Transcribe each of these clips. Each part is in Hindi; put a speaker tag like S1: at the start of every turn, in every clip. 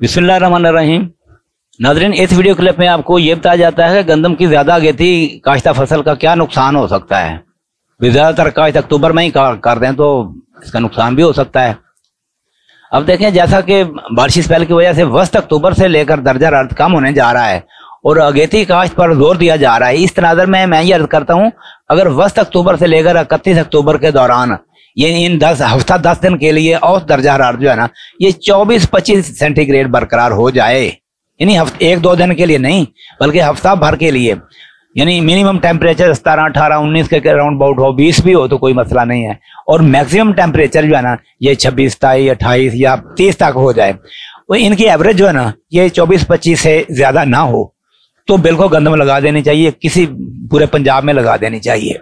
S1: बिस्मिल्लाहिर्रहमानिर्रहीम। नाज़रीन, इस वीडियो क्लिप में आपको ये बताया जाता है कि गंदम की ज़्यादा अगेती काश्ता फसल का क्या नुकसान हो सकता है। ज़्यादातर काश्त अक्टूबर में ही कर दें तो इसका नुकसान भी हो सकता है। अब देखें, जैसा कि बारिशी स्पेल की वजह से वस्त अक्टूबर से लेकर दर्जा हरारत कम होने जा रहा है और अगेती काश्त पर जोर दिया जा रहा है। इस तनाज़र में मैं ये अर्ज करता हूँ, अगर वस्त अक्टूबर से लेकर 31 अक्टूबर के दौरान ये इन 10 दिन के लिए औसत दर्जा हरारत जो है ना, ये 24-25 सेंटीग्रेड बरकरार हो जाए, यानी 1-2 दिन के लिए नहीं बल्कि हफ्ता भर के लिए, यानी मिनिमम टेम्परेचर 17, 18, 19 के राउंड अबाउट हो, 20 भी हो तो कोई मसला नहीं है, और मैक्सिमम टेम्परेचर जो है ना ये 26, 27, 28 या 30 तक हो जाए। वो इनकी एवरेज जो है ना ये 24-25 से ज्यादा ना हो तो बिल्कुल गंदम लगा देनी चाहिए, किसी पूरे पंजाब में लगा देनी चाहिए।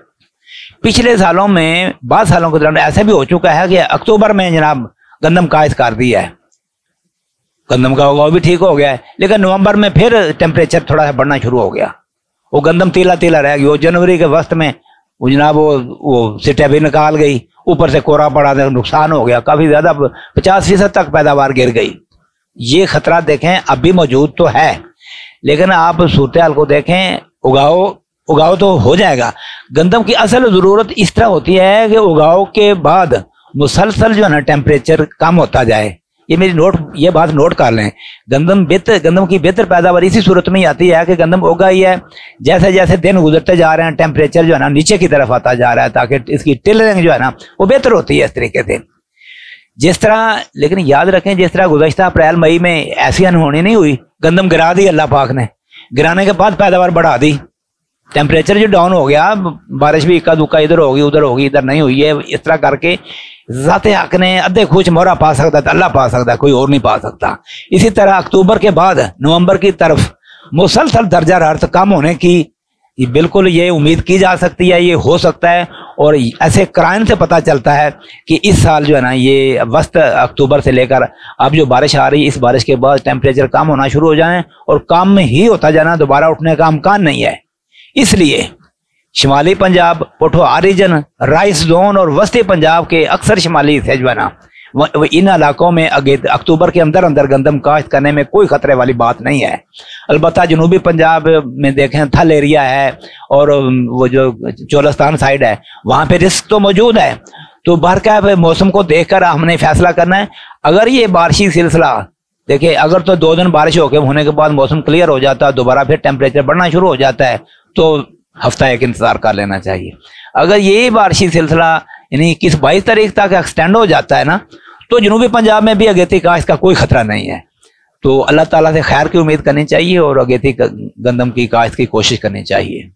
S1: पिछले सालों में, बाद सालों के दौरान ऐसा भी हो चुका है कि अक्टूबर में जनाब गंदम काश्त कर दिया है, गंदम का उगाव भी ठीक हो गया है, लेकिन नवंबर में फिर टेम्परेचर थोड़ा सा बढ़ना शुरू हो गया, वो गंदम तीला तीला रह गई। वो जनवरी के वक्त में वो जनाब वो सिटे भी निकाल गई, ऊपर से कोहरा पड़ा, नुकसान हो गया, काफी ज्यादा 50% तक पैदावार गिर गई। ये खतरा देखें अब भी मौजूद तो है, लेकिन आप सूरत हाल को देखें, उगाव तो हो जाएगा। गंदम की असल जरूरत इस तरह होती है कि उगाव के बाद मुसलसल जो है ना टेम्परेचर कम होता जाए। ये बात नोट कर लें। गंदम की बेहतर पैदावार इसी सूरत में ही आती है कि गंदम उगा ही है, जैसे जैसे दिन गुजरते जा रहे हैं टेम्परेचर जो है ना नीचे की तरफ आता जा रहा है, ताकि इसकी टिलरिंग जो है ना वो बेहतर होती है इस तरीके से। जिस तरह, लेकिन याद रखें, जिस तरह गुज़श्ता अप्रैल मई में ऐसी अनहोनी नहीं हुई, गंदम गिरा दी अल्लाह पाक ने, गिराने के बाद पैदावार बढ़ा दी, टेम्परेचर जो डाउन हो गया, बारिश भी इक्का दुक्का इधर होगी उधर होगी, इधर नहीं हुई है। इस तरह करके ज़ाते हक ने अद्धे खुश मोहरा पा सकता है, अल्लाह पा सकता है, कोई और नहीं पा सकता। इसी तरह अक्टूबर के बाद नवंबर की तरफ मुसलसल दर्जा हरारत कम होने की बिल्कुल ये उम्मीद की जा सकती है, ये हो सकता है। और ऐसे क्राइम से पता चलता है कि इस साल जो है ना ये वस्त अक्टूबर से लेकर अब जो बारिश आ रही है, इस बारिश के बाद टेम्परेचर कम होना शुरू हो जाए और कम में ही होता जाना, दोबारा उठने का अमकान नहीं है। इसलिए शिमाली पंजाब, पोठोहार रीजन, राइस जोन और वस्ती पंजाब के अक्सर शिमाली हिस्से जो है ना इन इलाकों में अक्टूबर के अंदर अंदर गंदम काश्त करने में कोई खतरे वाली बात नहीं है। अलबत्ता जनूबी पंजाब में देखें थल एरिया है और वो जो चोलस्तान साइड है, वहां पे रिस्क तो मौजूद है। तो बहरकैफ मौसम को देखकर हमने फैसला करना है। अगर ये बारिशी सिलसिला देखिए, अगर तो 2 दिन बारिश होने के बाद मौसम क्लियर हो जाता है, दोबारा फिर टेम्परेचर बढ़ना शुरू हो जाता है, तो हफ्ता एक इंतजार कर लेना चाहिए। अगर ये बारिशी सिलसिला यानी 22 तारीख तक एक्सटेंड हो जाता है ना, तो जनूबी पंजाब में भी अगेती काश्त का कोई खतरा नहीं है। तो अल्लाह ताला से खैर की उम्मीद करनी चाहिए और अगेती गंदम की काश्त की कोशिश करनी चाहिए।